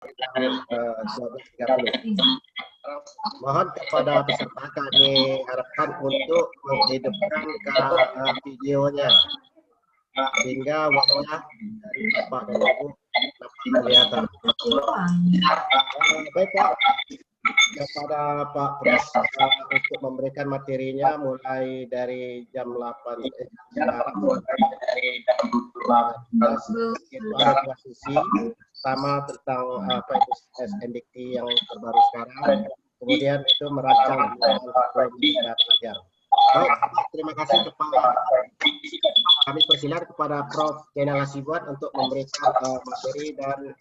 12.30. Mohon kepada peserta kami harapkan untuk menghidupkan videonya sehingga wajah dari Bapak dan Ibu dapat kelihatan. Baik Pak, kepada Pak Pres untuk memberikan materinya mulai dari jam 8 itu ada dua sesi, sama tentang apa itu SNDT yang terbaru sekarang, kemudian itu merancang belajar. Baik, terima kasih kepada kami persilakan kepada Prof. Zainal Hasibuan untuk memberikan materi dan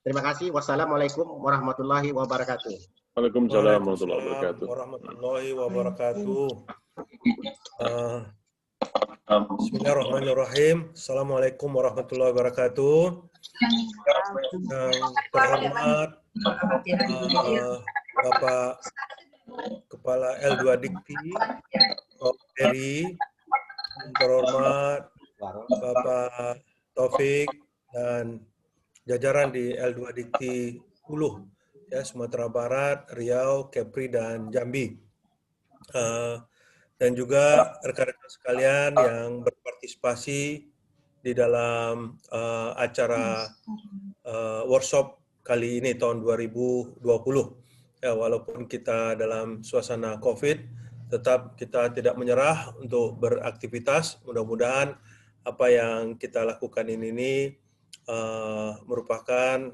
terima kasih. Wassalamualaikum warahmatullahi wabarakatuh. Waalaikumsalam warahmatullahi wabarakatuh. Bismillahirrahmanirrahim. Assalamualaikum warahmatullahi wabarakatuh. Yang terhormat Bapak Kepala L2 Dikti, Prof. Eri, terhormat Bapak Taufik dan jajaran di L2 Dikti Hulu, ya, Sumatera Barat, Riau, Kepri, dan Jambi. Dan juga rekan-rekan sekalian yang berpartisipasi di dalam acara workshop kali ini tahun 2020. Ya, walaupun kita dalam suasana COVID, tetap kita tidak menyerah untuk beraktivitas. Mudah-mudahan apa yang kita lakukan ini merupakan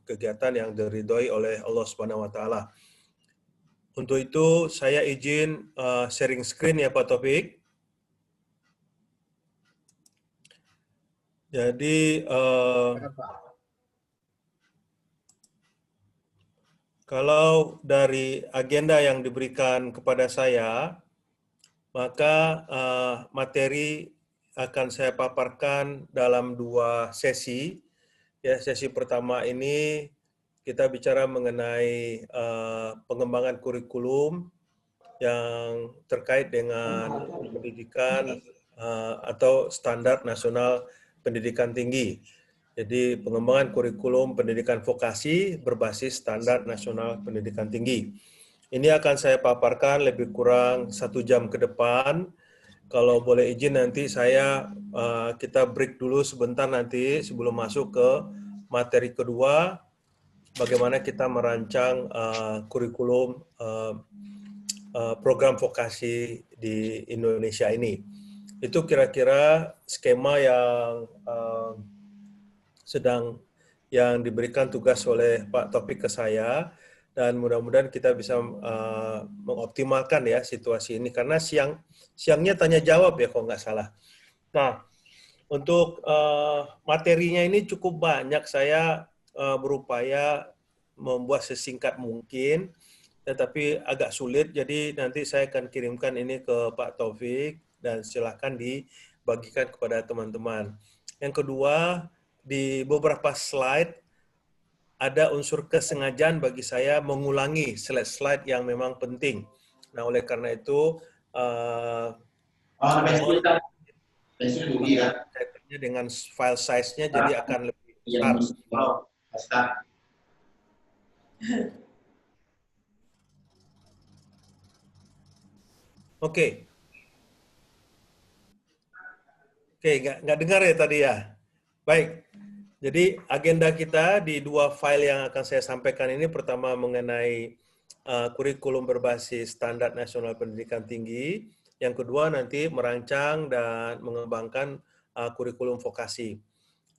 kegiatan yang diridhoi oleh Allah Subhanahu wa taala. Untuk itu saya izin sharing screen ya Pak Taufik. Jadi kalau dari agenda yang diberikan kepada saya, maka materi akan saya paparkan dalam dua sesi. Ya, sesi pertama ini kita bicara mengenai pengembangan kurikulum yang terkait dengan pendidikan atau standar nasional pendidikan tinggi. Jadi pengembangan kurikulum pendidikan vokasi berbasis standar nasional pendidikan tinggi. Ini akan saya paparkan lebih kurang 1 jam ke depan. Kalau boleh izin nanti kita break dulu sebentar nanti sebelum masuk ke materi kedua, bagaimana kita merancang kurikulum program vokasi di Indonesia ini. Itu kira-kira skema yang diberikan tugas oleh Pak Taufik ke saya, dan mudah-mudahan kita bisa mengoptimalkan ya situasi ini, karena siangnya tanya jawab ya kalau nggak salah. Nah, untuk materinya ini cukup banyak, saya berupaya membuat sesingkat mungkin, tetapi agak sulit, jadi nanti saya akan kirimkan ini ke Pak Taufik dan silakan dibagikan kepada teman-teman. Yang kedua, di beberapa slide ada unsur kesengajaan bagi saya mengulangi slide-slide yang memang penting. Nah, oleh karena itu dengan file size-nya jadi akan lebih besar. Oke, nggak dengar ya tadi ya? Baik, jadi agenda kita di dua file yang akan saya sampaikan ini, pertama mengenai kurikulum berbasis standar nasional pendidikan tinggi, yang kedua nanti merancang dan mengembangkan kurikulum vokasi.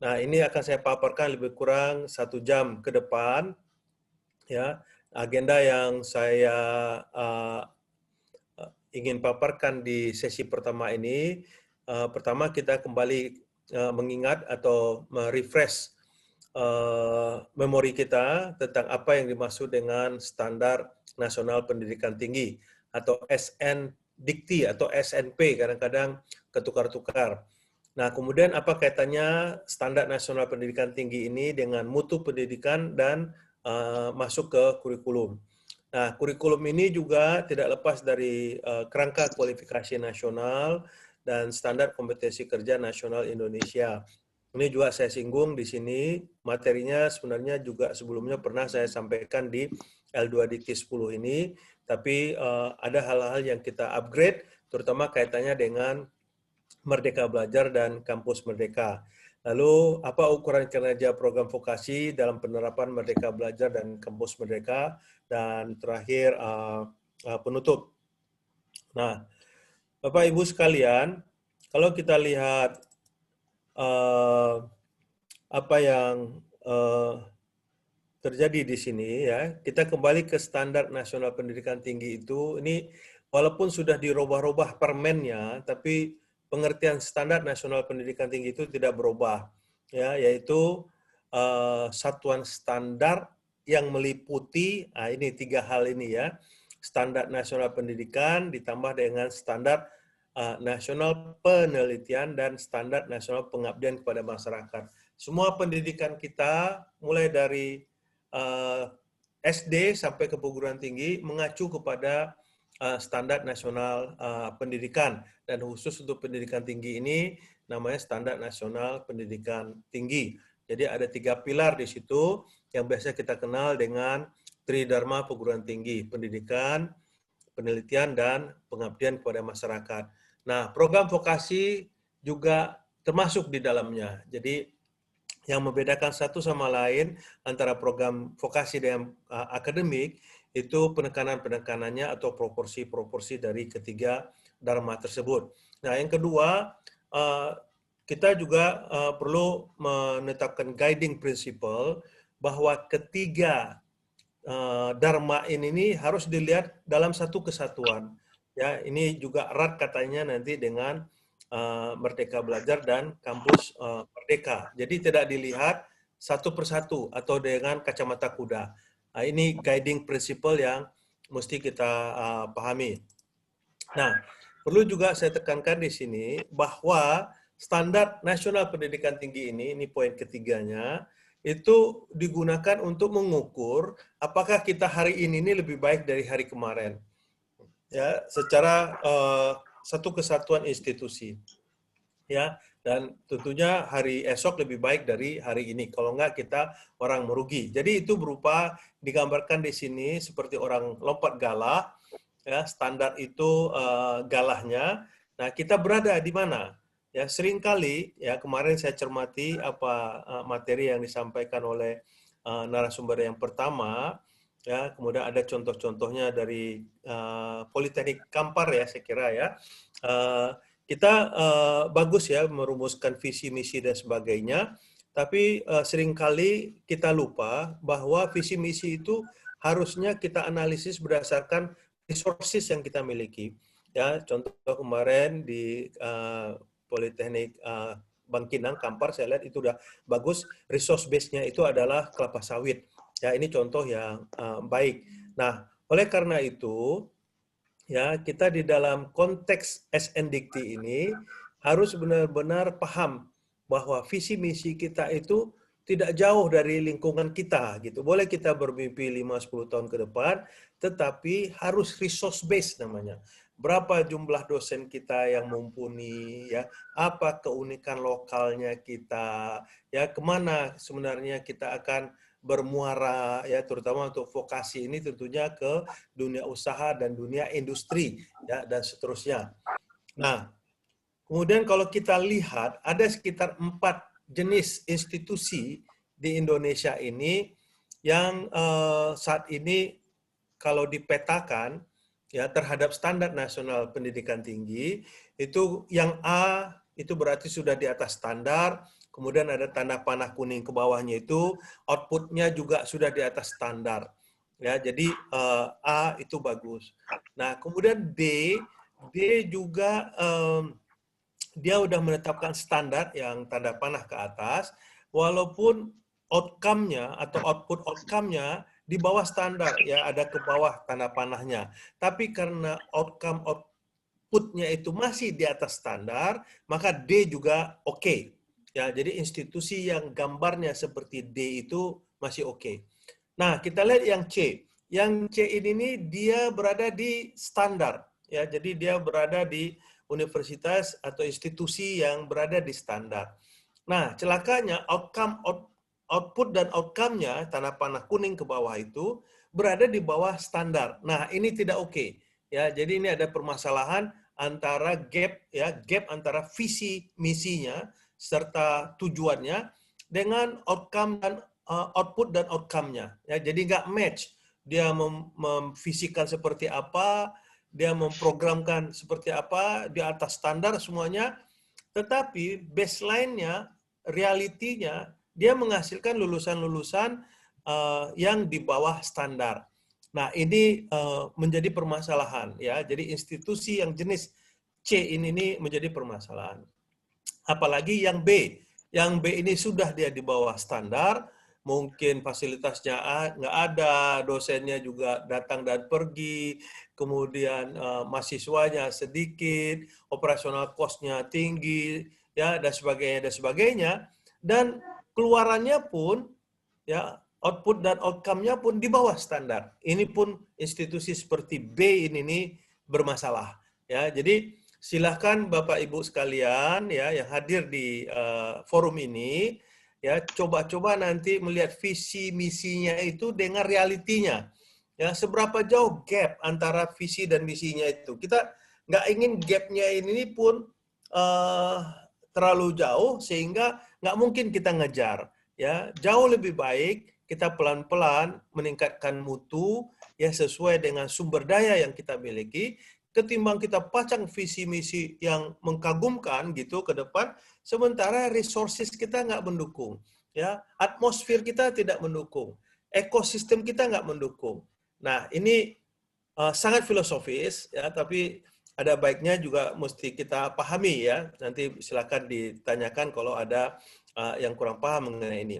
Nah, ini akan saya paparkan lebih kurang 1 jam ke depan. Ya, agenda yang saya ingin paparkan di sesi pertama ini, pertama kita kembali mengingat atau merefresh memori kita tentang apa yang dimaksud dengan standar nasional pendidikan tinggi atau SNDikti atau SNP, kadang-kadang ketukar-tukar. Nah, kemudian apa kaitannya standar nasional pendidikan tinggi ini dengan mutu pendidikan dan masuk ke kurikulum. Nah, kurikulum ini juga tidak lepas dari kerangka kualifikasi nasional dan standar kompetensi kerja nasional Indonesia. Ini juga saya singgung di sini, materinya sebenarnya juga sebelumnya pernah saya sampaikan di L2 Dikti 10 ini, tapi ada hal-hal yang kita upgrade, terutama kaitannya dengan Merdeka Belajar dan Kampus Merdeka. Lalu, apa ukuran kinerja program vokasi dalam penerapan Merdeka Belajar dan Kampus Merdeka? Dan terakhir, penutup. Nah, Bapak Ibu sekalian, kalau kita lihat apa yang terjadi di sini ya, kita kembali ke standar nasional pendidikan tinggi itu, ini walaupun sudah dirubah-rubah permennya, tapi pengertian standar nasional pendidikan tinggi itu tidak berubah, ya, yaitu satuan standar yang meliputi, ini 3 hal ini ya, standar nasional pendidikan ditambah dengan standar nasional penelitian dan standar nasional pengabdian kepada masyarakat. Semua pendidikan kita, mulai dari SD sampai ke perguruan tinggi, mengacu kepada standar nasional pendidikan. Dan khusus untuk pendidikan tinggi ini, namanya standar nasional pendidikan tinggi. Jadi ada 3 pilar di situ, yang biasa kita kenal dengan Tridharma perguruan tinggi, pendidikan, penelitian, dan pengabdian kepada masyarakat. Nah, program vokasi juga termasuk di dalamnya. Jadi, yang membedakan satu sama lain antara program vokasi dan akademik itu penekanan-penekanannya atau proporsi-proporsi dari ketiga dharma tersebut. Nah, yang kedua, kita juga perlu menetapkan guiding principle bahwa ketiga dharma ini harus dilihat dalam satu kesatuan. Ya, ini juga erat katanya nanti dengan Merdeka Belajar dan Kampus Merdeka. Jadi tidak dilihat satu persatu atau dengan kacamata kuda. Nah, ini guiding principle yang mesti kita pahami. Nah, perlu juga saya tekankan di sini bahwa standar nasional pendidikan tinggi ini poin ketiganya, itu digunakan untuk mengukur apakah kita hari ini lebih baik dari hari kemarin. Ya, secara satu kesatuan institusi. Ya, dan tentunya hari esok lebih baik dari hari ini. Kalau enggak kita orang merugi. Jadi itu berupa digambarkan di sini seperti orang lompat galah, ya, standar itu galahnya. Nah, kita berada di mana? Ya, seringkali ya kemarin saya cermati apa materi yang disampaikan oleh narasumber yang pertama, ya, kemudian ada contoh-contohnya dari Politeknik Kampar ya, saya kira ya. Kita bagus ya merumuskan visi misi dan sebagainya, tapi seringkali kita lupa bahwa visi misi itu harusnya kita analisis berdasarkan resources yang kita miliki. Ya, contoh kemarin di Politeknik Bangkinang Kampar, saya lihat itu udah bagus, resource base-nya itu adalah kelapa sawit. Ya, ini contoh yang baik. Nah, oleh karena itu, ya, kita di dalam konteks SNDikti ini harus benar-benar paham bahwa visi misi kita itu tidak jauh dari lingkungan kita gitu. Boleh kita bermimpi 5-10 tahun ke depan, tetapi harus resource based namanya. Berapa jumlah dosen kita yang mumpuni, ya, apa keunikan lokalnya kita, ya, kemana sebenarnya kita akan bermuara, ya, terutama untuk vokasi ini tentunya ke dunia usaha dan dunia industri, ya, dan seterusnya. Nah, kemudian kalau kita lihat ada sekitar 4 jenis institusi di Indonesia ini yang saat ini kalau dipetakan ya terhadap standar nasional pendidikan tinggi, itu yang A itu berarti sudah di atas standar, kemudian ada tanda panah kuning ke bawahnya itu outputnya juga sudah di atas standar. Ya, jadi A itu bagus. Nah, kemudian D juga dia udah menetapkan standar yang tanda panah ke atas, walaupun outcome-nya atau output outcome-nya di bawah standar, ya ada ke bawah tanda panahnya. Tapi karena output-nya itu masih di atas standar, maka D juga oke. Ya, jadi institusi yang gambarnya seperti D itu masih oke. Nah, kita lihat yang C. Yang C ini dia berada di standar. Ya, jadi dia berada di universitas atau institusi yang berada di standar. Nah, celakanya output dan outcome-nya, tanda panah kuning ke bawah itu, berada di bawah standar. Nah, ini tidak oke. Ya, jadi ini ada permasalahan antara gap antara visi misinya serta tujuannya dengan outcome dan output dan outcome-nya. Ya, jadi nggak match. Dia memvisikan seperti apa, dia memprogramkan seperti apa, di atas standar semuanya, tetapi baseline-nya, realitinya, dia menghasilkan lulusan-lulusan yang di bawah standar. Nah, ini menjadi permasalahan ya. Jadi institusi yang jenis C ini menjadi permasalahan. Apalagi yang B. Yang B ini sudah dia di bawah standar, mungkin fasilitasnya nggak ada, dosennya juga datang dan pergi, kemudian mahasiswanya sedikit, operasional cost-nya tinggi, ya dan sebagainya, dan keluarannya pun ya output dan outcome-nya pun di bawah standar. Ini pun institusi seperti B ini bermasalah. Ya, jadi silahkan Bapak Ibu sekalian ya yang hadir di forum ini ya coba-coba nanti melihat visi misinya itu dengan realitinya. Ya, seberapa jauh gap antara visi dan misinya itu. Kita nggak ingin gap-nya ini pun terlalu jauh sehingga nggak mungkin kita ngejar. Ya, jauh lebih baik kita pelan-pelan meningkatkan mutu ya sesuai dengan sumber daya yang kita miliki, ketimbang kita pasang visi misi yang mengkagumkan gitu ke depan, sementara resources kita nggak mendukung, ya atmosfer kita tidak mendukung, ekosistem kita nggak mendukung. Nah ini sangat filosofis ya, tapi ada baiknya juga mesti kita pahami ya. Nanti silakan ditanyakan kalau ada yang kurang paham mengenai ini.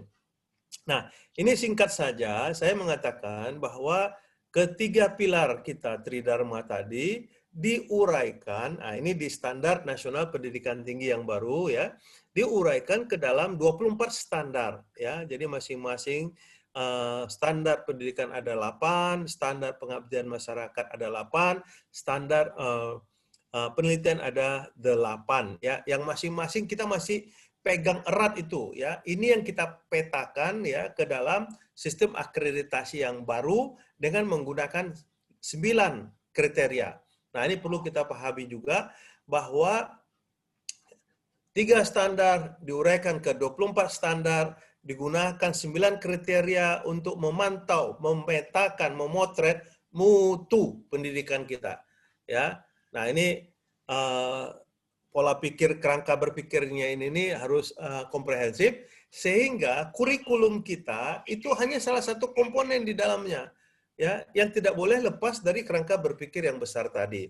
Nah, ini singkat saja saya mengatakan bahwa ketiga pilar kita Tridharma tadi diuraikan, nah ini di Standar Nasional Pendidikan Tinggi yang baru ya, diuraikan ke dalam 24 standar ya. Jadi masing-masing standar pendidikan ada 8, standar pengabdian masyarakat ada 8, standar penelitian ada 8 ya. Yang masing-masing kita masih pegang erat itu ya. Ini yang kita petakan ya ke dalam sistem akreditasi yang baru dengan menggunakan 9 kriteria. Nah, ini perlu kita pahami juga bahwa 3 standar diuraikan ke 24 standar, digunakan 9 kriteria untuk memantau, memetakan, memotret mutu pendidikan kita. Ya. Nah, ini pola pikir, kerangka berpikirnya ini harus komprehensif, sehingga kurikulum kita itu hanya salah satu komponen di dalamnya, ya, yang tidak boleh lepas dari kerangka berpikir yang besar tadi.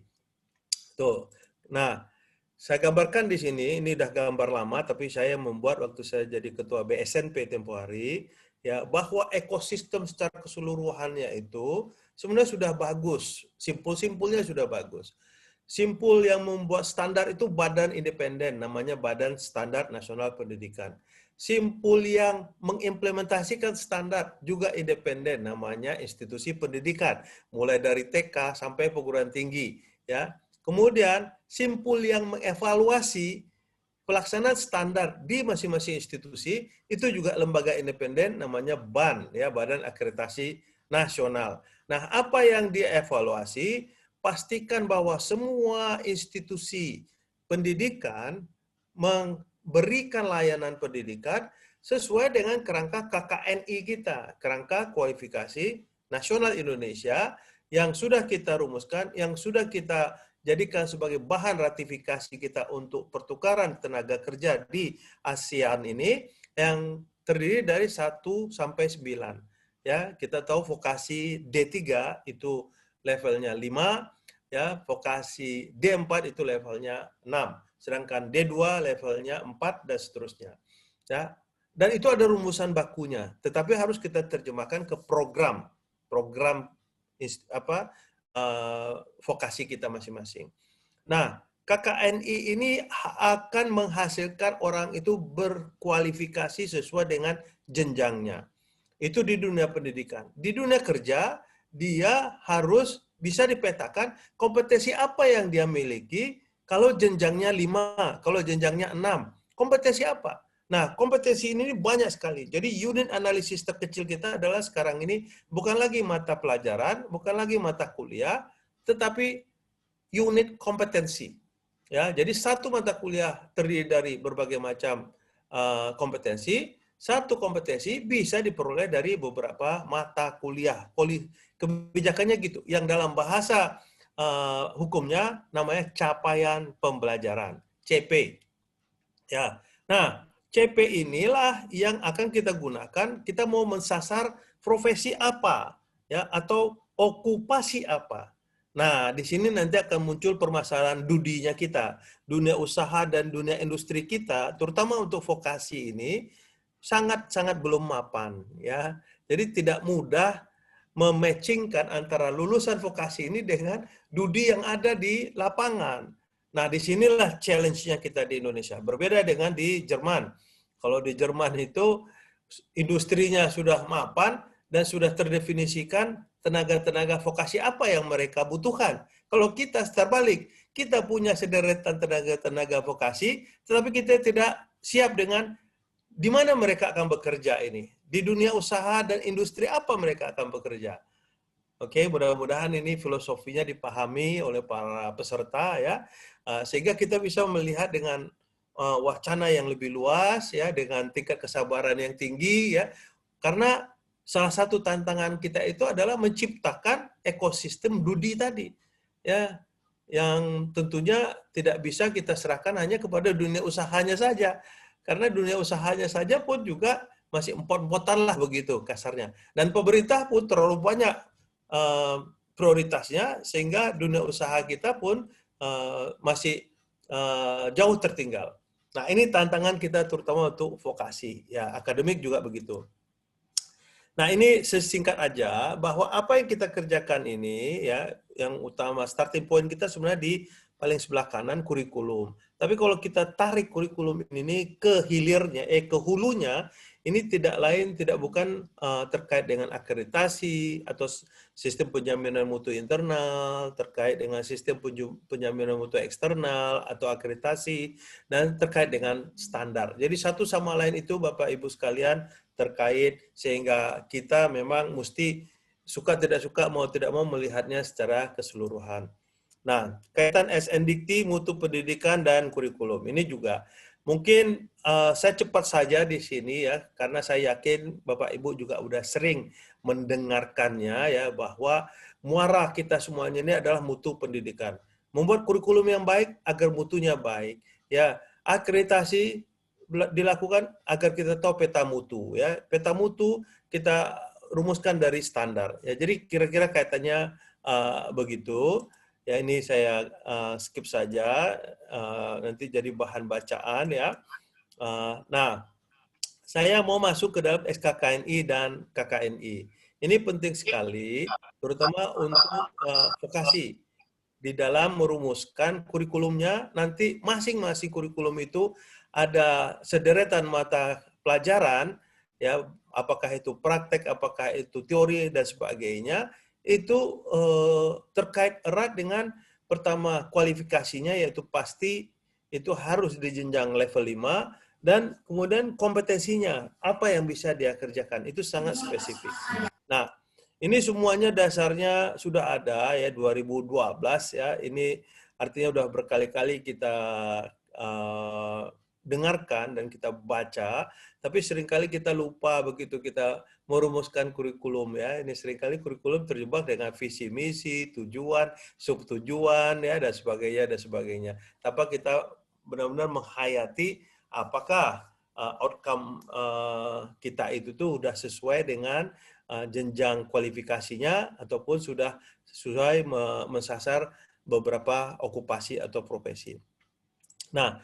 Tuh. Nah, saya gambarkan di sini, ini udah gambar lama, tapi saya membuat waktu saya jadi ketua BSNP tempo hari, ya, bahwa ekosistem secara keseluruhannya itu sebenarnya sudah bagus, simpul-simpulnya sudah bagus. Simpul yang membuat standar itu badan independen, namanya Badan Standar Nasional Pendidikan. Simpul yang mengimplementasikan standar juga independen, namanya institusi pendidikan, mulai dari TK sampai perguruan tinggi. Ya. Kemudian simpul yang mengevaluasi pelaksanaan standar di masing-masing institusi itu juga lembaga independen, namanya BAN, ya Badan Akreditasi Nasional. Nah, apa yang dievaluasi? Pastikan bahwa semua institusi pendidikan memberikan layanan pendidikan sesuai dengan kerangka KKNI kita, kerangka kualifikasi nasional Indonesia yang sudah kita rumuskan, yang sudah kita jadikan sebagai bahan ratifikasi kita untuk pertukaran tenaga kerja di ASEAN ini, yang terdiri dari 1 sampai 9. Ya, kita tahu vokasi D3 itu levelnya 5, ya, vokasi D4 itu levelnya 6, sedangkan D2 levelnya 4 dan seterusnya. Ya. Dan itu ada rumusan bakunya, tetapi harus kita terjemahkan ke program vokasi kita masing-masing. Nah, KKNI ini akan menghasilkan orang itu berkualifikasi sesuai dengan jenjangnya. Itu di dunia pendidikan. Di dunia kerja, dia harus bisa dipetakan kompetensi apa yang dia miliki. Kalau jenjangnya 5, kalau jenjangnya 6, kompetensi apa? Nah, kompetensi ini banyak sekali. Jadi unit analisis terkecil kita adalah sekarang ini bukan lagi mata pelajaran, bukan lagi mata kuliah, tetapi unit kompetensi. Ya, jadi satu mata kuliah terdiri dari berbagai macam kompetensi. Satu kompetensi bisa diperoleh dari beberapa mata kuliah. Kebijakannya gitu. Yang dalam bahasa hukumnya namanya capaian pembelajaran, CP. Ya. Nah, CP inilah yang akan kita gunakan. Kita mau mensasar profesi apa, ya, atau okupasi apa. Nah, di sini nanti akan muncul permasalahan dudinya kita, dunia usaha dan dunia industri kita, terutama untuk vokasi ini sangat-sangat belum mapan, ya. Jadi tidak mudah mematchingkan antara lulusan vokasi ini dengan dudi yang ada di lapangan. Nah, disinilah challenge-nya kita di Indonesia. Berbeda dengan di Jerman. Kalau di Jerman itu industrinya sudah mapan dan sudah terdefinisikan tenaga-tenaga vokasi apa yang mereka butuhkan. Kalau kita terbalik, kita punya sederetan tenaga-tenaga vokasi, tetapi kita tidak siap dengan di mana mereka akan bekerja ini. Di dunia usaha dan industri apa mereka akan bekerja. Oke, mudah-mudahan ini filosofinya dipahami oleh para peserta ya, sehingga kita bisa melihat dengan wacana yang lebih luas ya, dengan tingkat kesabaran yang tinggi ya, karena salah satu tantangan kita itu adalah menciptakan ekosistem dudi tadi ya, yang tentunya tidak bisa kita serahkan hanya kepada dunia usahanya saja, karena dunia usahanya saja pun juga masih empot-empotan lah begitu kasarnya, dan pemerintah pun terlalu banyak prioritasnya sehingga dunia usaha kita pun masih jauh tertinggal. Nah, ini tantangan kita terutama untuk vokasi, ya akademik juga begitu. Nah, ini sesingkat aja bahwa apa yang kita kerjakan ini ya, yang utama starting point kita sebenarnya di paling sebelah kanan kurikulum. Tapi kalau kita tarik kurikulum ini ke hilirnya, ke hulunya, ini tidak lain tidak bukan terkait dengan akreditasi atau sistem penjaminan mutu internal, terkait dengan sistem penjaminan mutu eksternal atau akreditasi, dan terkait dengan standar. Jadi satu sama lain itu Bapak Ibu sekalian terkait, sehingga kita memang mesti suka tidak suka, mau tidak mau melihatnya secara keseluruhan. Nah, kaitan SNDikti, mutu pendidikan dan kurikulum ini juga mungkin saya cepat saja di sini ya, karena saya yakin Bapak Ibu juga udah sering mendengarkannya ya, bahwa muara kita semuanya ini adalah mutu pendidikan. Membuat kurikulum yang baik agar mutunya baik. Ya, akreditasi dilakukan agar kita tahu peta mutu ya. Peta mutu kita rumuskan dari standar. Ya, jadi kira-kira kaitannya begitu. Ya, ini saya skip saja, nanti jadi bahan bacaan ya. Nah, saya mau masuk ke dalam SKKNI dan KKNI. Ini penting sekali, terutama untuk vokasi. Di dalam merumuskan kurikulumnya, nanti masing-masing kurikulum itu ada sederetan mata pelajaran, ya, apakah itu praktek, apakah itu teori, dan sebagainya, itu terkait erat dengan pertama kualifikasinya, yaitu pasti itu harus di jenjang level 5, dan kemudian kompetensinya, apa yang bisa dia kerjakan, itu sangat spesifik. Nah, ini semuanya dasarnya sudah ada ya 2012 ya, ini artinya udah berkali-kali kita dengarkan dan kita baca, tapi seringkali kita lupa begitu kita merumuskan kurikulum ya. Ini seringkali kurikulum terjebak dengan visi misi, tujuan, subtujuan ya, dan sebagainya dan sebagainya. Tanpa kita benar-benar menghayati apakah outcome kita itu tuh udah sesuai dengan jenjang kualifikasinya ataupun sudah sesuai mensasar beberapa okupasi atau profesi. Nah,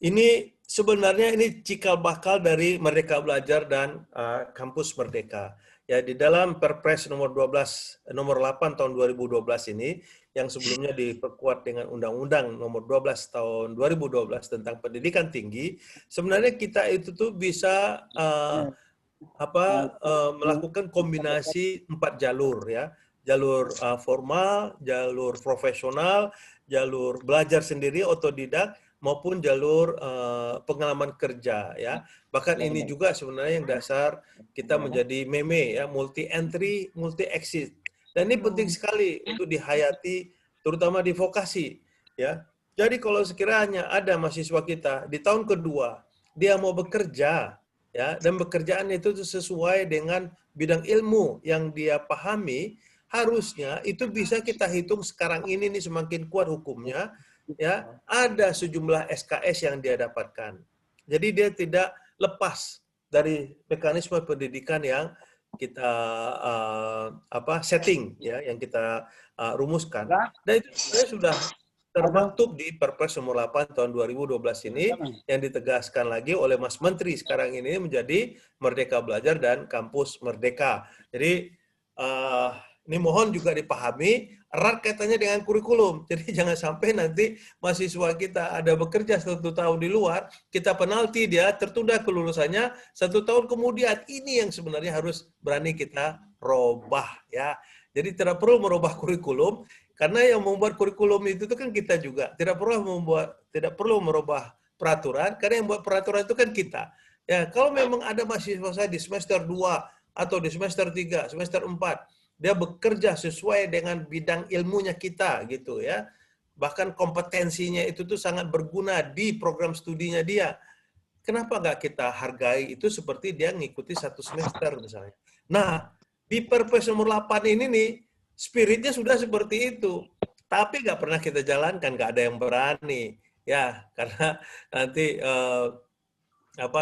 ini sebenarnya ini cikal bakal dari Merdeka Belajar dan Kampus Merdeka. Ya, di dalam Perpres nomor 8 tahun 2012 ini, yang sebelumnya diperkuat dengan Undang-Undang nomor 12 tahun 2012 tentang pendidikan tinggi, sebenarnya kita itu tuh bisa melakukan kombinasi 4 jalur ya, jalur formal, jalur profesional, jalur belajar sendiri otodidak, maupun jalur pengalaman kerja ya. Bahkan ini juga sebenarnya yang dasar kita menjadi meme ya, multi entry, multi exit. Dan ini penting sekali untuk dihayati terutama di vokasi ya. Jadi kalau sekiranya ada mahasiswa kita di tahun kedua dia mau bekerja ya, dan pekerjaan itu sesuai dengan bidang ilmu yang dia pahami, harusnya itu bisa kita hitung sekarang ini nih semakin kuat hukumnya ya, ada sejumlah SKS yang dia dapatkan. Jadi dia tidak lepas dari mekanisme pendidikan yang kita setting ya, yang kita rumuskan. Dan itu sebenarnya sudah termaktub di Perpres nomor 8 tahun 2012 ini yang ditegaskan lagi oleh Mas Menteri sekarang ini menjadi Merdeka Belajar dan Kampus Merdeka. Jadi ini mohon juga dipahami erat kaitannya dengan kurikulum. Jadi jangan sampai nanti mahasiswa kita ada bekerja 1 tahun di luar, kita penalti dia, tertunda kelulusannya 1 tahun kemudian. Ini yang sebenarnya harus berani kita robah ya. Jadi tidak perlu merubah kurikulum, karena yang membuat kurikulum itu kan kita juga. Tidak perlu merubah peraturan, karena yang membuat peraturan itu kan kita. Ya, kalau memang ada mahasiswa saya di semester 2 atau di semester 3, semester 4, dia bekerja sesuai dengan bidang ilmunya kita gitu ya. Bahkan kompetensinya itu tuh sangat berguna di program studinya dia. Kenapa nggak kita hargai itu seperti dia ngikuti 1 semester misalnya. Nah, di Perpres nomor 8 ini nih, spiritnya sudah seperti itu. Tapi nggak pernah kita jalankan, nggak ada yang berani. Ya, karena nanti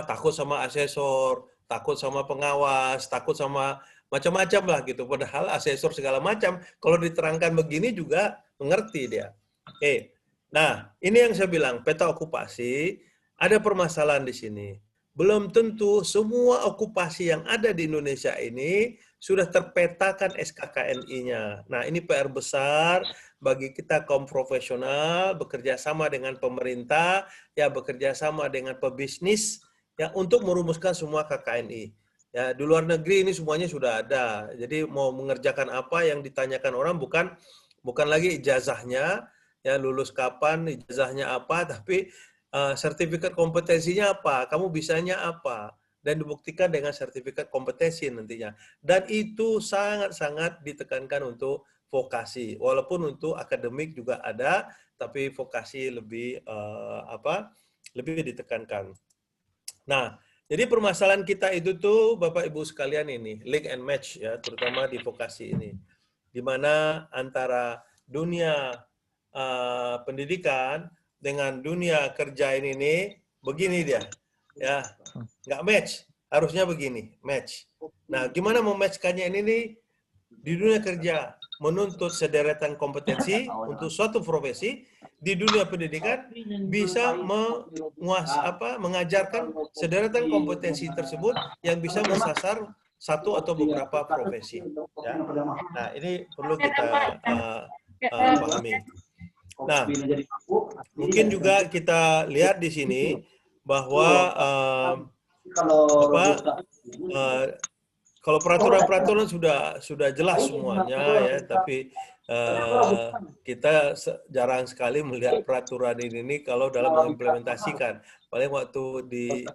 takut sama asesor, takut sama pengawas, takut sama macam-macam lah gitu. Padahal asesor segala macam, kalau diterangkan begini juga mengerti dia. Oke. Nah, ini yang saya bilang, peta okupasi, ada permasalahan di sini. Belum tentu semua okupasi yang ada di Indonesia ini sudah terpetakan SKKNI-nya. Nah, ini PR besar bagi kita kaum profesional, bekerja sama dengan pemerintah, ya bekerja sama dengan pebisnis, ya untuk merumuskan semua KKNI. Ya, di luar negeri ini semuanya sudah ada. Jadi mau mengerjakan apa yang ditanyakan orang bukan lagi ijazahnya, ya lulus kapan, ijazahnya apa, tapi sertifikat kompetensinya apa, kamu bisanya apa, dan dibuktikan dengan sertifikat kompetensi nantinya. Dan itu sangat-sangat ditekankan untuk vokasi, walaupun untuk akademik juga ada, tapi vokasi lebih lebih ditekankan. Nah, jadi permasalahan kita itu tuh Bapak Ibu sekalian ini, link and match ya, terutama di vokasi ini, di mana antara dunia pendidikan dengan dunia kerja ini begini dia, ya nggak match, harusnya begini, match. Nah, gimana mematchkannya ini nih? Di dunia kerja menuntut sederetan kompetensi untuk suatu profesi, di dunia pendidikan bisa mengajarkan sederetan kompetensi tersebut yang bisa menyasar satu atau beberapa profesi. Ya. Nah, ini perlu kita pahami. Nah, mungkin juga kita lihat di sini bahwa kalau peraturan-peraturan sudah jelas semuanya ya, tapi kita jarang sekali melihat peraturan ini kalau dalam mengimplementasikan. Paling waktu di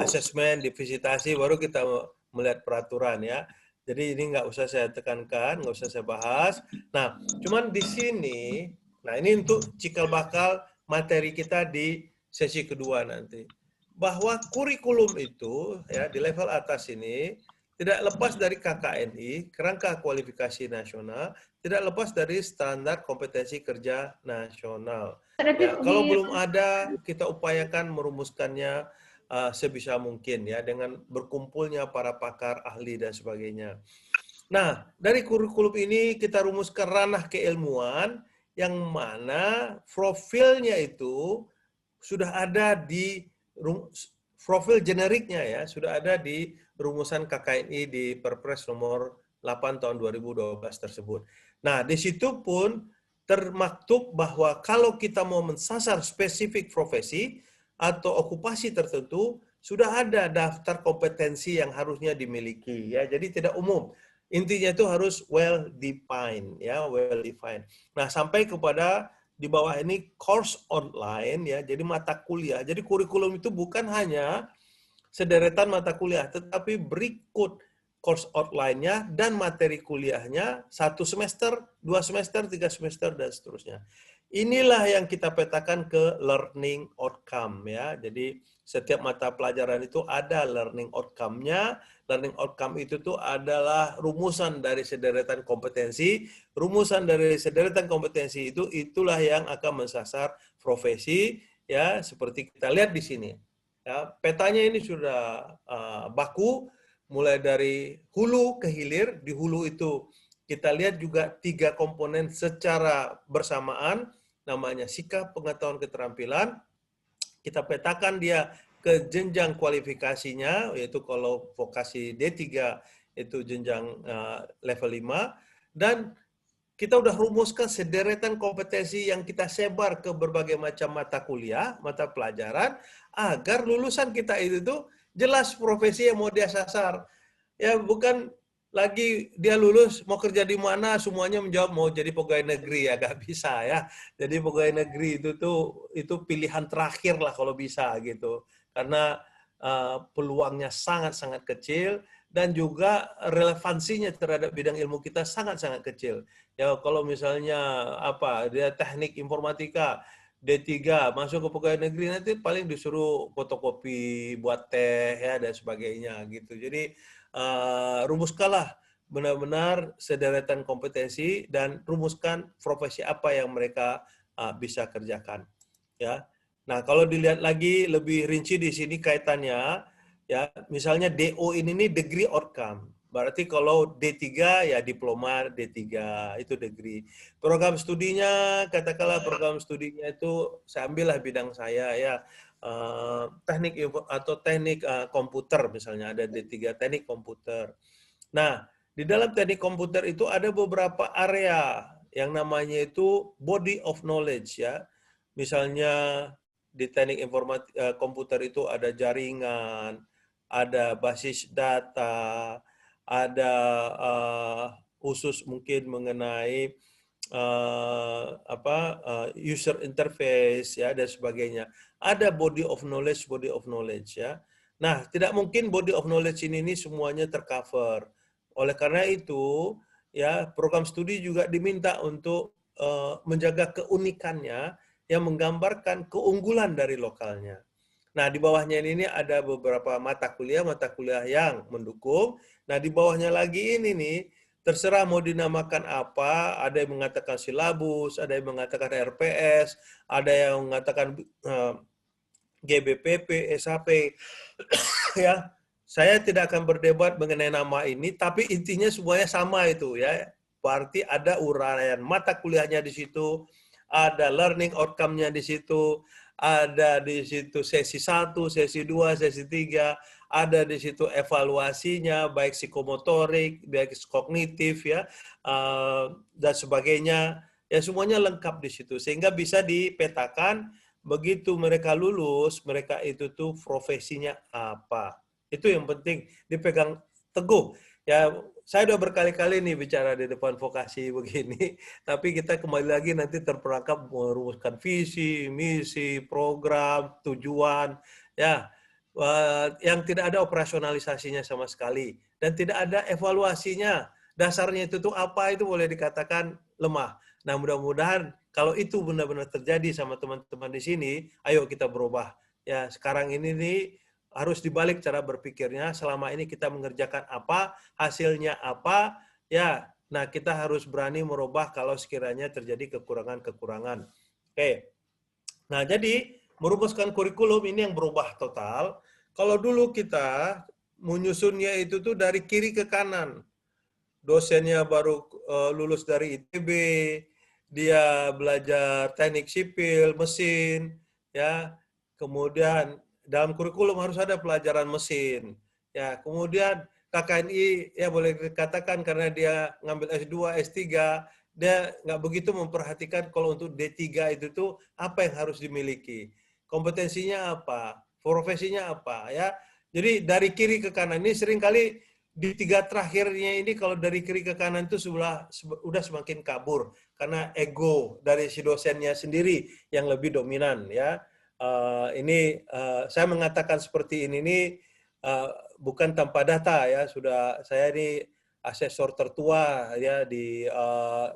asesmen, di visitasi baru kita melihat peraturan ya. Jadi ini nggak usah saya tekankan, nggak usah saya bahas. Nah, cuman di sini, nah ini untuk cikal bakal materi kita di sesi kedua nanti. Bahwa kurikulum itu ya di level atas ini tidak lepas dari KKNI, Kerangka Kualifikasi Nasional, tidak lepas dari standar kompetensi kerja nasional. Ya, kalau belum ada, kita upayakan merumuskannya sebisa mungkin ya dengan berkumpulnya para pakar, ahli dan sebagainya. Nah, dari kurikulum ini kita rumuskan ranah keilmuan yang mana profilnya itu sudah ada di profil generiknya ya, sudah ada di rumusan KKNI di Perpres nomor 8 tahun 2012 tersebut. Nah, di situ pun termaktub bahwa kalau kita mau mensasar spesifik profesi atau okupasi tertentu, sudah ada daftar kompetensi yang harusnya dimiliki ya. Jadi tidak umum. Intinya itu harus well defined ya, well defined. Nah, sampai kepada di bawah ini course online ya, jadi mata kuliah. Jadi kurikulum itu bukan hanya sederetan mata kuliah, tetapi berikut course outline-nya dan materi kuliahnya 1 semester, 2 semester, 3 semester, dan seterusnya. Inilah yang kita petakan ke learning outcome ya. Jadi setiap mata pelajaran itu ada learning outcome-nya. Learning outcome itu tuh adalah rumusan dari sederetan kompetensi. Rumusan dari sederetan kompetensi itu itulah yang akan mensasar profesi ya, seperti kita lihat di sini. Ya, petanya ini sudah baku mulai dari hulu ke hilir. Di hulu itu kita lihat juga 3 komponen secara bersamaan, namanya sikap, pengetahuan, keterampilan. Kita petakan dia ke jenjang kualifikasinya, yaitu kalau vokasi D3 itu jenjang level 5, dan kita udah rumuskan sederetan kompetensi yang kita sebar ke berbagai macam mata kuliah, mata pelajaran, agar lulusan kita itu tuh jelas profesi yang mau dia sasar. Ya, bukan lagi dia lulus mau kerja di mana semuanya menjawab mau jadi pegawai negeri, ya gak bisa ya. Jadi pegawai negeri itu pilihan terakhir lah kalau bisa gitu, karena peluangnya sangat-sangat kecil dan juga relevansinya terhadap bidang ilmu kita sangat-sangat kecil. Ya kalau misalnya dia teknik informatika D3 masuk ke pegawai negeri, nanti paling disuruh fotokopi buat teh ya dan sebagainya gitu. Jadi rumuskanlah benar-benar sederetan kompetensi dan rumuskan profesi apa yang mereka bisa kerjakan. Ya. Nah, kalau dilihat lagi lebih rinci di sini kaitannya, ya misalnya DO ini nih degree outcome. Berarti kalau D3 ya diploma D3 itu degree. Program studinya, katakanlah program studinya itu saya ambillah bidang saya ya. Teknik atau teknik komputer misalnya, ada D3 teknik komputer. Nah, di dalam teknik komputer itu ada beberapa area yang namanya itu body of knowledge ya. Misalnya di teknik komputer itu ada jaringan, ada basis data, ada khusus mungkin mengenai user interface ya dan sebagainya. Ada body of knowledge ya. Nah, tidak mungkin body of knowledge ini semuanya tercover. Oleh karena itu, ya program studi juga diminta untuk menjaga keunikannya yang menggambarkan keunggulan dari lokalnya. Nah, di bawahnya ini ada beberapa mata kuliah yang mendukung. Nah, di bawahnya lagi ini nih terserah mau dinamakan apa, ada yang mengatakan silabus, ada yang mengatakan RPS, ada yang mengatakan GBPP, SAP. Ya, saya tidak akan berdebat mengenai nama ini, tapi intinya semuanya sama itu ya. Berarti ada uraian mata kuliahnya di situ, ada learning outcome-nya di situ, ada di situ sesi 1, sesi 2, sesi 3, ada di situ evaluasinya, baik psikomotorik, baik kognitif ya, dan sebagainya. Ya semuanya lengkap di situ, sehingga bisa dipetakan begitu mereka lulus, mereka itu tuh profesinya apa. Itu yang penting dipegang teguh. Ya, saya udah berkali-kali nih bicara di depan vokasi begini, tapi kita kembali lagi nanti terperangkap merumuskan visi, misi, program, tujuan, ya, yang tidak ada operasionalisasinya sama sekali dan tidak ada evaluasinya. Dasarnya itu tuh apa, itu boleh dikatakan lemah. Nah, mudah-mudahan kalau itu benar-benar terjadi sama teman-teman di sini, ayo kita berubah. Ya, sekarang ini nih harus dibalik cara berpikirnya. Selama ini kita mengerjakan apa, hasilnya apa, ya. Nah, kita harus berani merubah kalau sekiranya terjadi kekurangan-kekurangan. Oke. Nah, jadi merumuskan kurikulum ini yang berubah total. Kalau dulu kita menyusunnya itu tuh dari kiri ke kanan. Dosennya baru lulus dari ITB, dia belajar teknik sipil, mesin, ya. Kemudian dalam kurikulum harus ada pelajaran mesin. Ya, kemudian KKNI ya boleh dikatakan karena dia ngambil S2, S3, dia nggak begitu memperhatikan kalau untuk D3 itu tuh apa yang harus dimiliki. Kompetensinya apa, profesinya apa ya. Jadi dari kiri ke kanan ini seringkali di 3 terakhirnya ini kalau dari kiri ke kanan itu sudah semakin kabur karena ego dari si dosennya sendiri yang lebih dominan ya. Saya mengatakan seperti ini bukan tanpa data ya. Saya ini asesor tertua ya di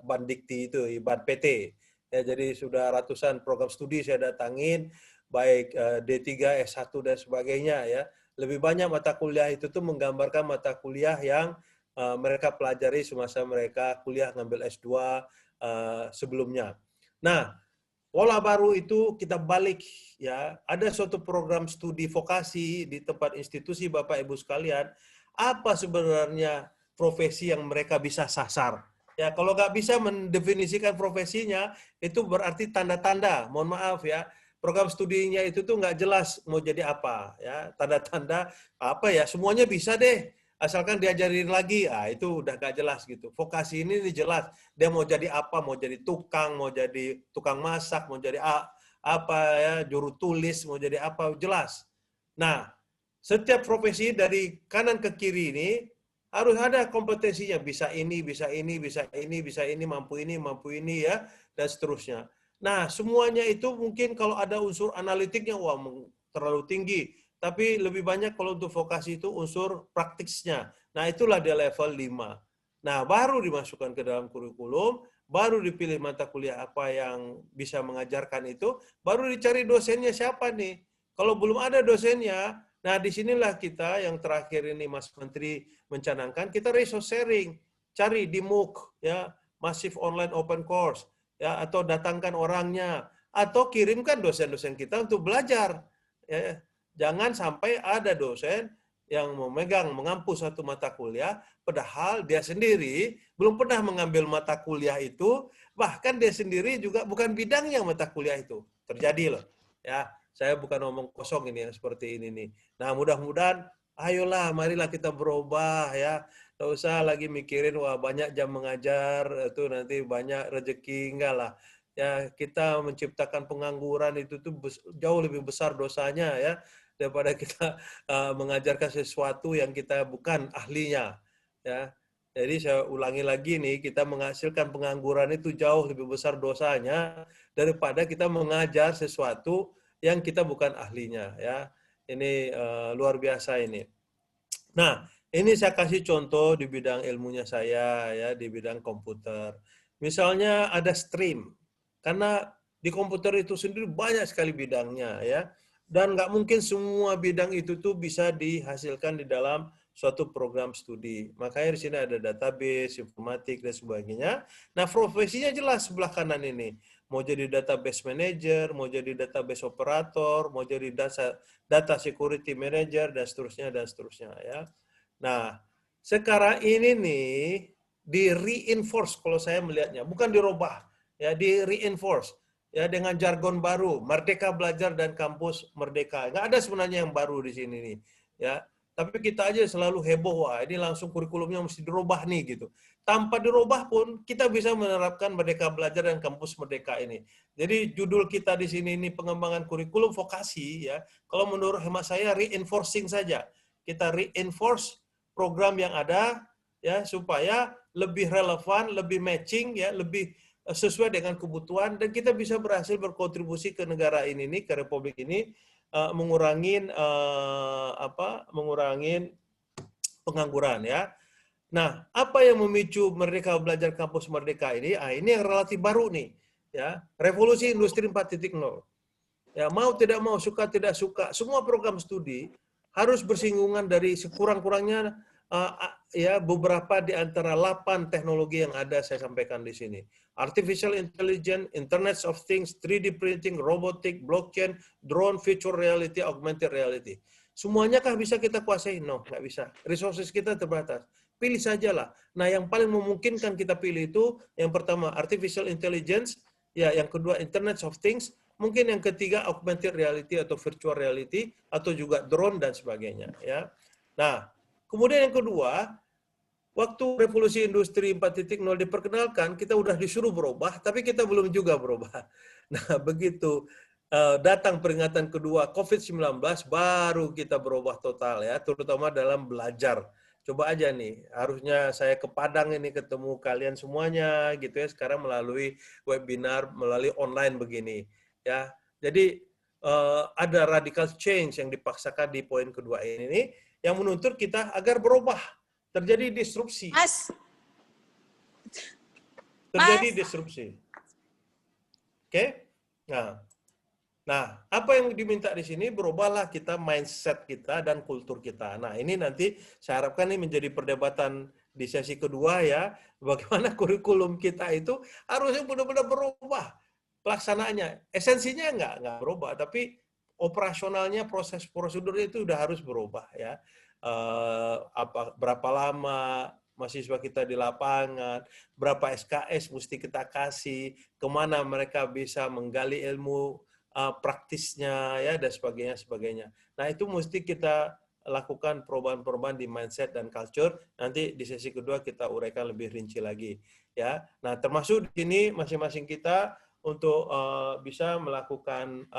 Bandikti itu, di Ban-PT. Ya, jadi sudah ratusan program studi saya datangin, baik D3, S1 dan sebagainya ya. Lebih banyak mata kuliah itu tuh menggambarkan mata kuliah yang mereka pelajari semasa mereka kuliah ngambil S2 sebelumnya. Nah, pola baru itu kita balik ya. Ada suatu program studi vokasi di tempat institusi Bapak Ibu sekalian, apa sebenarnya profesi yang mereka bisa sasar? Ya, kalau nggak bisa mendefinisikan profesinya, itu berarti tanda-tanda, mohon maaf ya, program studinya itu tuh nggak jelas mau jadi apa ya, tanda-tanda apa ya, semuanya bisa deh asalkan diajarin lagi, itu udah nggak jelas gitu. Vokasi ini jelas, dia mau jadi apa, mau jadi tukang masak, mau jadi apa ya, juru tulis, mau jadi apa, jelas. Nah, setiap profesi dari kanan ke kiri ini harus ada kompetensinya, bisa ini, bisa ini, bisa ini, bisa ini, mampu ini ya, dan seterusnya. Nah, semuanya itu mungkin kalau ada unsur analitiknya, wah terlalu tinggi. Tapi lebih banyak kalau untuk vokasi itu unsur praktisnya. Nah, itulah dia level 5. Nah, baru dimasukkan ke dalam kurikulum, baru dipilih mata kuliah apa yang bisa mengajarkan itu, baru dicari dosennya siapa nih. Kalau belum ada dosennya, nah disinilah kita yang terakhir ini Mas Menteri mencanangkan, kita resource sharing. Cari di MOOC, ya, Massive Online Open Course, ya, atau datangkan orangnya, atau kirimkan dosen-dosen kita untuk belajar. Ya, jangan sampai ada dosen yang mengampu satu mata kuliah, padahal dia sendiri belum pernah mengambil mata kuliah itu, bahkan dia sendiri juga bukan bidangnya mata kuliah itu. Terjadi loh. Ya, saya bukan ngomong kosong ini yang seperti ini nih. Nah, mudah-mudahan, ayolah, marilah kita berubah ya. Nggak usah lagi mikirin, wah banyak jam mengajar, itu nanti banyak rezeki, enggak lah. Ya, kita menciptakan pengangguran itu tuh jauh lebih besar dosanya ya daripada kita mengajarkan sesuatu yang kita bukan ahlinya ya. Jadi saya ulangi lagi nih, kita menghasilkan pengangguran itu jauh lebih besar dosanya daripada kita mengajar sesuatu yang kita bukan ahlinya ya. Ini luar biasa ini. Nah, ini saya kasih contoh di bidang ilmunya saya ya, di bidang komputer. Misalnya ada stream. Karena di komputer itu sendiri banyak sekali bidangnya ya. Dan nggak mungkin semua bidang itu tuh bisa dihasilkan di dalam suatu program studi. Makanya di sini ada database, informatik, dan sebagainya. Nah, profesinya jelas sebelah kanan ini. Mau jadi database manager, mau jadi database operator, mau jadi data security manager, dan seterusnya ya. Nah, sekarang ini nih di reinforce kalau saya melihatnya, bukan dirubah, ya, di reinforce ya dengan jargon baru, Merdeka Belajar dan Kampus Merdeka. Nggak ada sebenarnya yang baru di sini nih, ya. Tapi kita aja selalu heboh, wah ini langsung kurikulumnya mesti dirubah nih gitu. Tanpa dirubah pun kita bisa menerapkan Merdeka Belajar dan Kampus Merdeka ini. Jadi judul kita di sini ini pengembangan kurikulum vokasi ya. Kalau menurut hemat saya reinforcing saja. Kita reinforce program yang ada ya supaya lebih relevan, lebih matching ya, lebih sesuai dengan kebutuhan, dan kita bisa berhasil berkontribusi ke negara ini nih, ke republik ini, mengurangin pengangguran ya. Nah, apa yang memicu Merdeka Belajar Kampus Merdeka ini? Ini yang relatif baru nih ya, revolusi industri 4.0. Ya, mau tidak mau, suka tidak suka, semua program studi harus bersinggungan dari sekurang-kurangnya ya beberapa di antara 8 teknologi yang ada saya sampaikan di sini. Artificial Intelligence, Internet of Things, 3D printing, robotik, blockchain, drone, virtual reality, augmented reality. Semuanya kah bisa kita kuasai? No, nggak bisa. Resources kita terbatas. Pilih sajalah. Nah, yang paling memungkinkan kita pilih itu, yang pertama Artificial Intelligence, ya, yang kedua Internet of Things, mungkin yang ketiga augmented reality atau virtual reality, atau juga drone dan sebagainya. Ya. Nah, kemudian yang kedua, waktu revolusi industri 4.0 diperkenalkan, kita udah disuruh berubah, tapi kita belum juga berubah. Nah, begitu datang peringatan kedua COVID-19, baru kita berubah total ya, terutama dalam belajar. coba aja nih, harusnya saya ke Padang ini ketemu kalian semuanya gitu ya, sekarang melalui webinar, melalui online begini ya. Jadi ada radical change yang dipaksakan di poin kedua ini yang menuntut kita agar berubah, terjadi disrupsi. Terjadi disrupsi. Oke? Nah, apa yang diminta di sini, berubahlah kita mindset kita dan kultur kita. Nah, ini nanti saya harapkan ini menjadi perdebatan di sesi kedua ya, bagaimana kurikulum kita itu harusnya benar-benar berubah pelaksanaannya. Esensinya nggak berubah, tapi operasionalnya, proses prosedurnya itu udah harus berubah ya. Berapa lama mahasiswa kita di lapangan, berapa SKS mesti kita kasih, kemana mereka bisa menggali ilmu praktisnya ya dan sebagainya. Nah, itu mesti kita lakukan perubahan-perubahan di mindset dan culture. Nanti di sesi kedua kita uraikan lebih rinci lagi ya. Nah, termasuk di sini masing-masing kita untuk bisa melakukan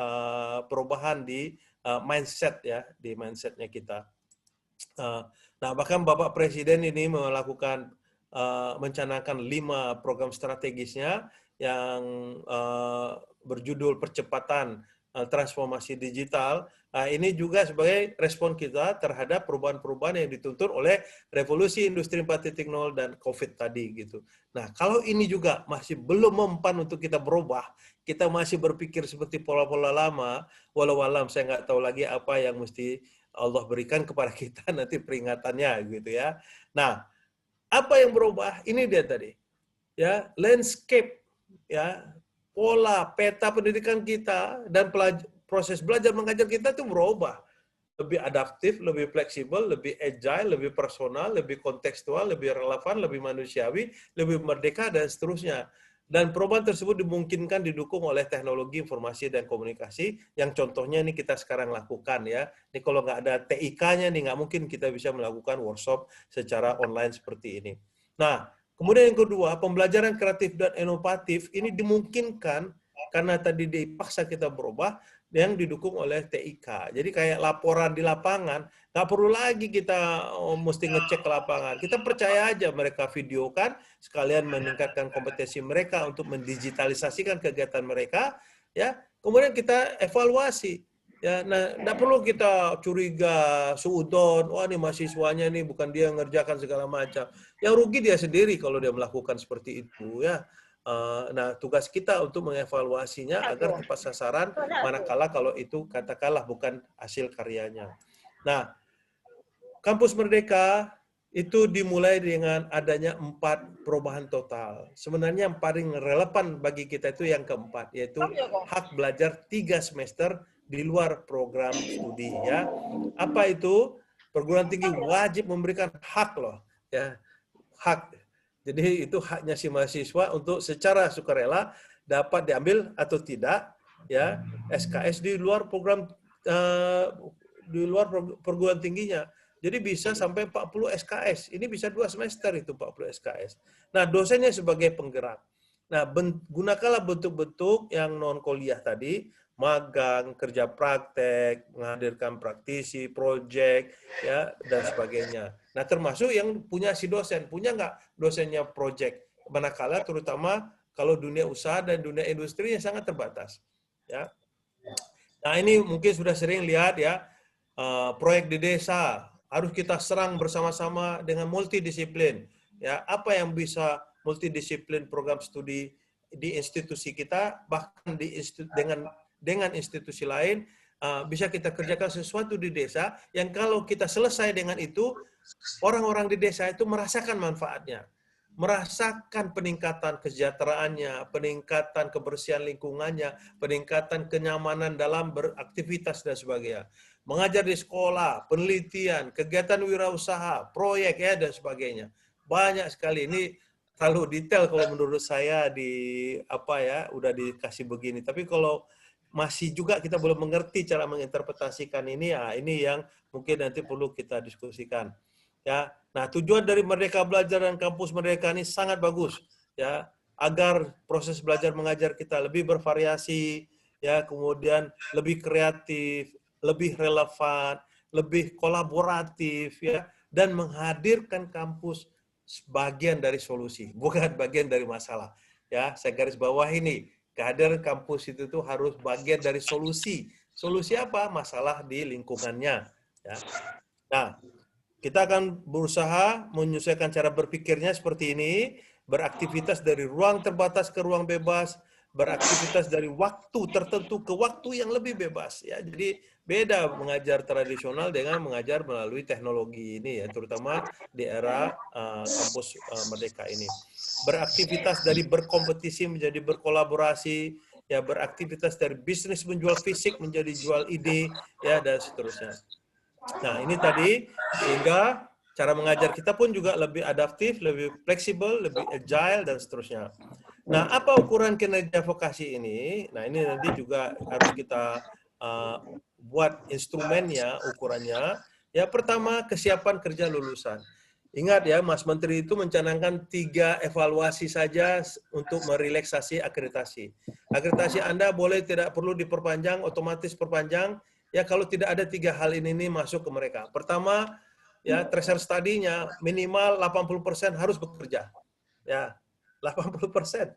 perubahan di mindset ya, di mindsetnya kita. Nah, bahkan Bapak Presiden ini melakukan mencanangkan 5 program strategisnya yang berjudul percepatan transformasi digital. Nah, ini juga sebagai respon kita terhadap perubahan-perubahan yang dituntut oleh revolusi industri 4.0 dan COVID tadi gitu. Nah, kalau ini juga masih belum mempan untuk kita berubah, kita masih berpikir seperti pola-pola lama, walau alam saya nggak tahu lagi apa yang mesti Allah berikan kepada kita nanti peringatannya gitu ya. Nah, apa yang berubah? Ini dia tadi. Ya, landscape ya, pola peta pendidikan kita dan proses belajar mengajar kita itu berubah. Lebih adaptif, lebih fleksibel, lebih agile, lebih personal, lebih kontekstual, lebih relevan, lebih manusiawi, lebih merdeka dan seterusnya. Dan perubahan tersebut dimungkinkan didukung oleh teknologi informasi dan komunikasi yang contohnya ini kita sekarang lakukan ya. Ini kalau nggak ada TIK-nya nih nggak mungkin kita bisa melakukan workshop secara online seperti ini. Nah, kemudian yang kedua, pembelajaran kreatif dan inovatif ini dimungkinkan karena tadi dipaksa kita berubah yang didukung oleh TIK. Jadi kayak laporan di lapangan, nggak perlu lagi kita mesti ngecek ke lapangan. Kita percaya aja mereka videokan, sekalian meningkatkan kompetensi mereka untuk mendigitalisasikan kegiatan mereka, ya. Kemudian kita evaluasi. Ya, nah, nggak perlu kita curiga, suudon, wah ini mahasiswanya nih bukan dia yang ngerjakan segala macam. Yang rugi dia sendiri kalau dia melakukan seperti itu, ya. Nah, tugas kita untuk mengevaluasinya agar tepat sasaran, manakala kalau itu katakanlah bukan hasil karyanya. Nah, Kampus Merdeka itu dimulai dengan adanya 4 perubahan total. Sebenarnya yang paling relevan bagi kita itu yang keempat, yaitu hak belajar 3 semester di luar program studi. Ya, apa itu? Perguruan tinggi wajib memberikan hak loh, ya, hak. Jadi itu haknya si mahasiswa untuk secara sukarela dapat diambil atau tidak ya SKS di luar program di luar perguruan tingginya. Jadi bisa sampai 40 SKS. Ini bisa 2 semester itu 40 SKS. Nah, dosennya sebagai penggerak. Nah, gunakanlah bentuk-bentuk yang non kuliah tadi, magang, kerja praktek, menghadirkan praktisi, proyek, ya, dan sebagainya. Nah, termasuk yang punya si dosen. Punya nggak dosennya proyek? Manakala terutama kalau dunia usaha dan dunia industri yang sangat terbatas. Ya. Nah, ini mungkin sudah sering lihat ya, proyek di desa harus kita serang bersama-sama dengan multidisiplin. Ya, apa yang bisa multidisiplin program studi di institusi kita, bahkan dengan institusi lain, bisa kita kerjakan sesuatu di desa yang kalau kita selesai dengan itu, orang-orang di desa itu merasakan manfaatnya, merasakan peningkatan kesejahteraannya, peningkatan kebersihan lingkungannya, peningkatan kenyamanan dalam beraktivitas dan sebagainya. Mengajar di sekolah, penelitian, kegiatan wirausaha, proyek ya dan sebagainya. Banyak sekali ini terlalu detail kalau menurut saya di apa ya udah dikasih begini. Tapi kalau masih juga kita belum mengerti cara menginterpretasikan ini, ya ini yang mungkin nanti perlu kita diskusikan. Ya, nah tujuan dari Merdeka Belajar dan Kampus Merdeka ini sangat bagus, ya, agar proses belajar mengajar kita lebih bervariasi, ya, kemudian lebih kreatif, lebih relevan, lebih kolaboratif, ya, dan menghadirkan kampus bagian dari solusi, bukan bagian dari masalah. Ya, saya garis bawah ini, kehadiran kampus itu tuh harus bagian dari solusi. Solusi apa? Masalah di lingkungannya. Ya. Nah, kita akan berusaha menyesuaikan cara berpikirnya seperti ini, beraktivitas dari ruang terbatas ke ruang bebas, beraktivitas dari waktu tertentu ke waktu yang lebih bebas. Ya, jadi beda mengajar tradisional dengan mengajar melalui teknologi ini, ya, terutama di era kampus Merdeka ini. Beraktivitas dari berkompetisi menjadi berkolaborasi, ya, beraktivitas dari bisnis menjual fisik menjadi jual ide, ya, dan seterusnya. Nah, ini tadi sehingga cara mengajar kita pun juga lebih adaptif, lebih fleksibel, lebih agile, dan seterusnya. Nah, apa ukuran kinerja vokasi ini? Nah, ini nanti juga harus kita buat instrumennya, ukurannya. Ya, pertama, kesiapan kerja lulusan. Ingat ya, Mas Menteri itu mencanangkan 3 evaluasi saja untuk merelaksasi akreditasi. Akreditasi Anda boleh tidak perlu diperpanjang, otomatis perpanjang, ya kalau tidak ada 3 hal ini masuk ke mereka. Pertama, ya tracer study-nya minimal 80% harus bekerja. Ya, 80%.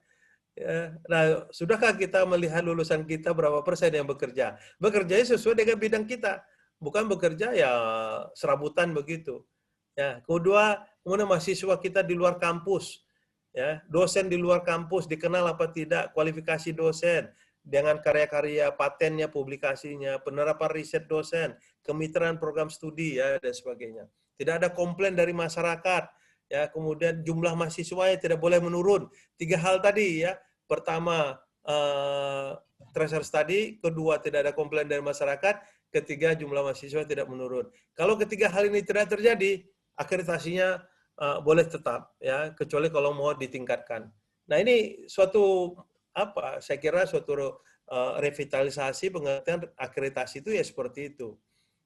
Ya. Nah, sudahkah kita melihat lulusan kita berapa persen yang bekerja? Bekerjanya sesuai dengan bidang kita, bukan bekerja ya serabutan begitu. Ya, kedua, kemudian mahasiswa kita di luar kampus, ya, dosen di luar kampus dikenal apa tidak, kualifikasi dosen, dengan karya-karya patennya, publikasinya, penerapan riset dosen, kemitraan program studi, ya, dan sebagainya. Tidak ada komplain dari masyarakat, ya, kemudian jumlah mahasiswanya tidak boleh menurun. 3 hal tadi, ya. Pertama, tracer study, kedua tidak ada komplain dari masyarakat, ketiga jumlah mahasiswa tidak menurun. Kalau ketiga hal ini tidak terjadi, akreditasinya boleh tetap, ya, kecuali kalau mau ditingkatkan. Nah, ini suatu apa? Saya kira suatu revitalisasi pengertian akreditasi itu ya seperti itu.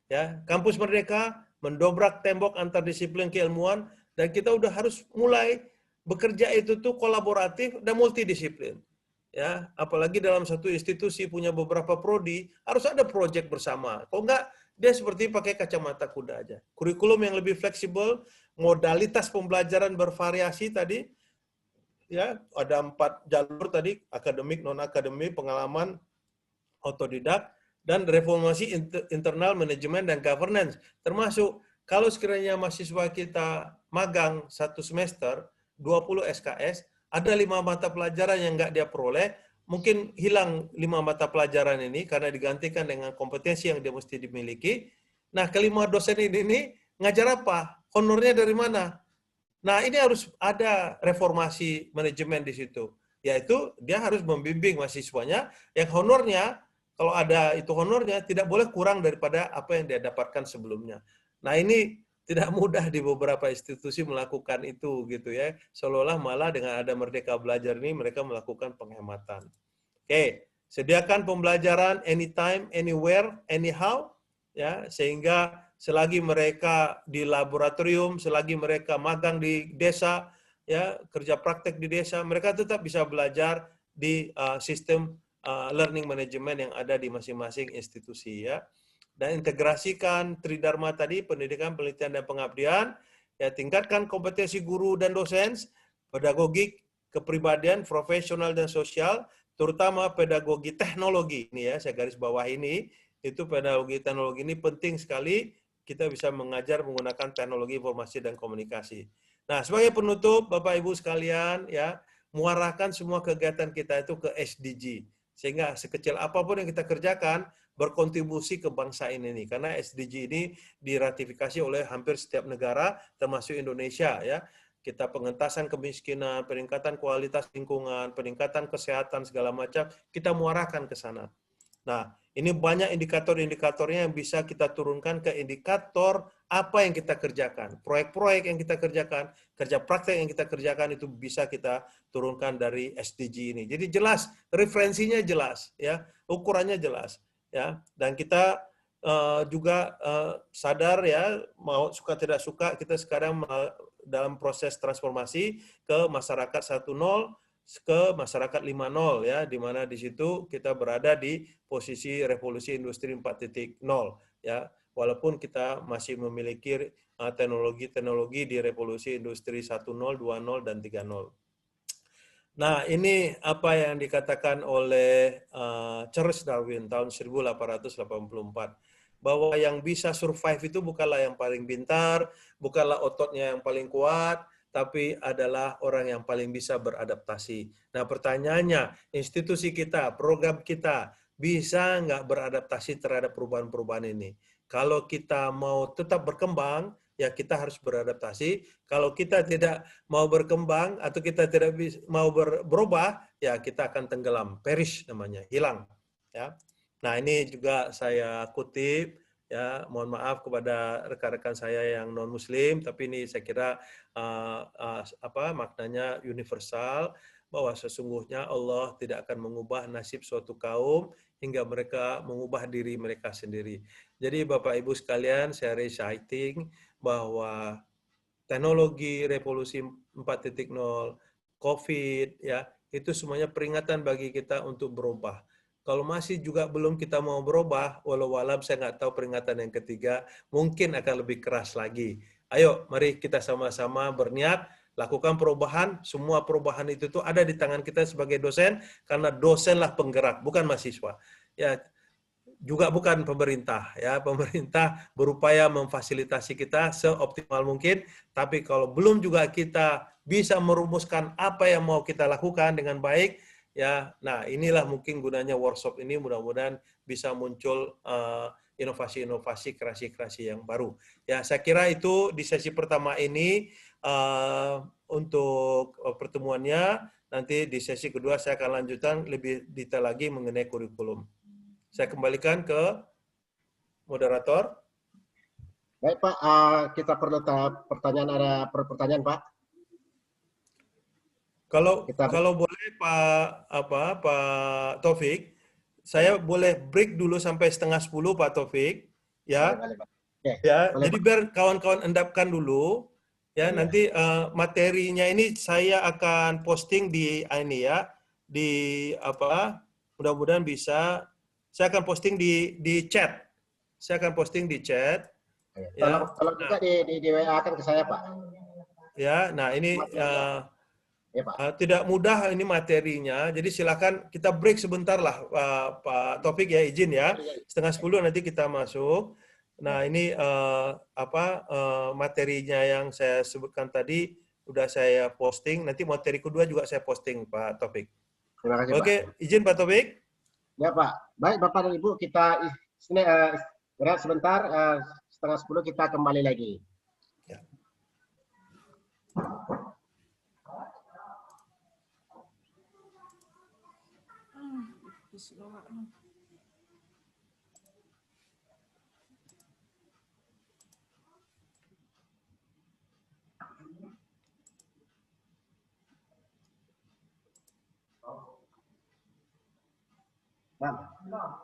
Ya, Kampus Merdeka mendobrak tembok antar disiplin keilmuan, dan kita udah harus mulai bekerja itu tuh kolaboratif dan multidisiplin. Ya, apalagi dalam satu institusi punya beberapa prodi, harus ada proyek bersama. Kalau enggak, dia seperti pakai kacamata kuda aja. Kurikulum yang lebih fleksibel, modalitas pembelajaran bervariasi tadi, ya, ada 4 jalur tadi, akademik, non-akademik, pengalaman, otodidak, dan reformasi internal manajemen dan governance. Termasuk kalau sekiranya mahasiswa kita magang 1 semester, 20 SKS, ada 5 mata pelajaran yang nggak dia peroleh, mungkin hilang 5 mata pelajaran ini karena digantikan dengan kompetensi yang dia mesti dimiliki. Nah, kelima dosen ini ngajar apa? Honornya dari mana? Nah, ini harus ada reformasi manajemen di situ. Yaitu dia harus membimbing mahasiswanya yang honornya, kalau ada itu honornya, tidak boleh kurang daripada apa yang dia dapatkan sebelumnya. Nah, ini tidak mudah di beberapa institusi melakukan itu gitu ya. Seolah-olah malah dengan ada Merdeka Belajar ini mereka melakukan penghematan. Oke, sediakan pembelajaran anytime, anywhere, anyhow, ya, sehingga selagi mereka di laboratorium, selagi mereka magang di desa, ya, kerja praktek di desa, mereka tetap bisa belajar di sistem learning management yang ada di masing-masing institusi, ya. Dan integrasikan Tridharma tadi, pendidikan, penelitian, dan pengabdian, ya, tingkatkan kompetensi guru dan dosen, pedagogik, kepribadian, profesional, dan sosial, terutama pedagogi teknologi. Ini ya, saya garis bawah ini, itu pedagogi teknologi ini penting sekali, kita bisa mengajar menggunakan teknologi informasi dan komunikasi. Nah, sebagai penutup, Bapak Ibu sekalian, ya, muarahkan semua kegiatan kita itu ke SDG. Sehingga sekecil apapun yang kita kerjakan, berkontribusi ke bangsa ini nih, karena SDG ini diratifikasi oleh hampir setiap negara termasuk Indonesia, ya. Kita pengentasan kemiskinan, peningkatan kualitas lingkungan, peningkatan kesehatan segala macam, kita muarahkan ke sana. Nah, ini banyak indikator-indikatornya yang bisa kita turunkan ke indikator apa yang kita kerjakan. Proyek-proyek yang kita kerjakan, kerja praktek yang kita kerjakan itu bisa kita turunkan dari SDG ini. Jadi jelas, referensinya jelas, ya, ukurannya jelas. Ya, dan kita juga sadar, ya, mau suka tidak suka kita sekarang dalam proses transformasi ke masyarakat 1.0 ke masyarakat 5.0, ya, di mana di situ kita berada di posisi revolusi industri 4.0, ya. walaupun kita masih memiliki teknologi-teknologi di revolusi industri 1.0, 2.0, dan 3.0. Nah, ini apa yang dikatakan oleh Charles Darwin tahun 1884, bahwa yang bisa survive itu bukanlah yang paling pintar, bukanlah ototnya yang paling kuat, tapi adalah orang yang paling bisa beradaptasi. Nah, pertanyaannya, institusi kita, program kita, bisa nggak beradaptasi terhadap perubahan-perubahan ini? Kalau kita mau tetap berkembang, ya kita harus beradaptasi. Kalau kita tidak mau berkembang atau kita tidak mau berubah, ya kita akan tenggelam, perish namanya, hilang. Ya. Nah, ini juga saya kutip, ya, mohon maaf kepada rekan-rekan saya yang non Muslim, tapi ini saya kira maknanya universal, bahwa sesungguhnya Allah tidak akan mengubah nasib suatu kaum hingga mereka mengubah diri mereka sendiri. Jadi Bapak Ibu sekalian, saya reciting bahwa teknologi revolusi 4.0, COVID, ya, itu semuanya peringatan bagi kita untuk berubah. Kalau masih juga belum kita mau berubah, walau alam saya nggak tahu peringatan yang ketiga, mungkin akan lebih keras lagi. Ayo, mari kita sama-sama berniat, lakukan perubahan. Semua perubahan itu tuh ada di tangan kita sebagai dosen, karena dosenlah penggerak, bukan mahasiswa. Ya, juga bukan pemerintah, ya. Pemerintah berupaya memfasilitasi kita seoptimal mungkin, tapi kalau belum juga kita bisa merumuskan apa yang mau kita lakukan dengan baik, ya. Nah, inilah mungkin gunanya workshop ini, mudah-mudahan bisa muncul inovasi-inovasi, kreasi-kreasi yang baru. Ya, saya kira itu di sesi pertama ini untuk pertemuannya. Nanti di sesi kedua saya akan lanjutkan lebih detail lagi mengenai kurikulum. Saya kembalikan ke moderator. Baik Pak, kita perlu pertanyaan, ada pertanyaan Pak. Kalau boleh Pak Taufik, saya boleh break dulu sampai 9:30 Pak Taufik, ya. Boleh, Pak. Oke, Ya, boleh jadi Pak. biar kawan-kawan endapkan dulu, ya. Ya. Nanti materinya ini saya akan posting di ini ya, di mudah-mudahan bisa. Saya akan posting di chat. Saya akan posting di chat. Ya. Tolong Nah, juga di WA kan ke saya Pak. ya, nah ini Ya Pak. tidak mudah ini materinya, jadi silakan kita break sebentar lah Pak Taufik, ya, izin ya, 9:30 nanti kita masuk. Nah, ini materinya yang saya sebutkan tadi udah saya posting, nanti materi kedua juga saya posting Pak Taufik. Terima kasih Pak. Oke, izin Pak Taufik. Ya Pak. Baik Bapak dan Ibu, kita istirahat sebentar, 9:30 kita kembali lagi. Ya. Nah.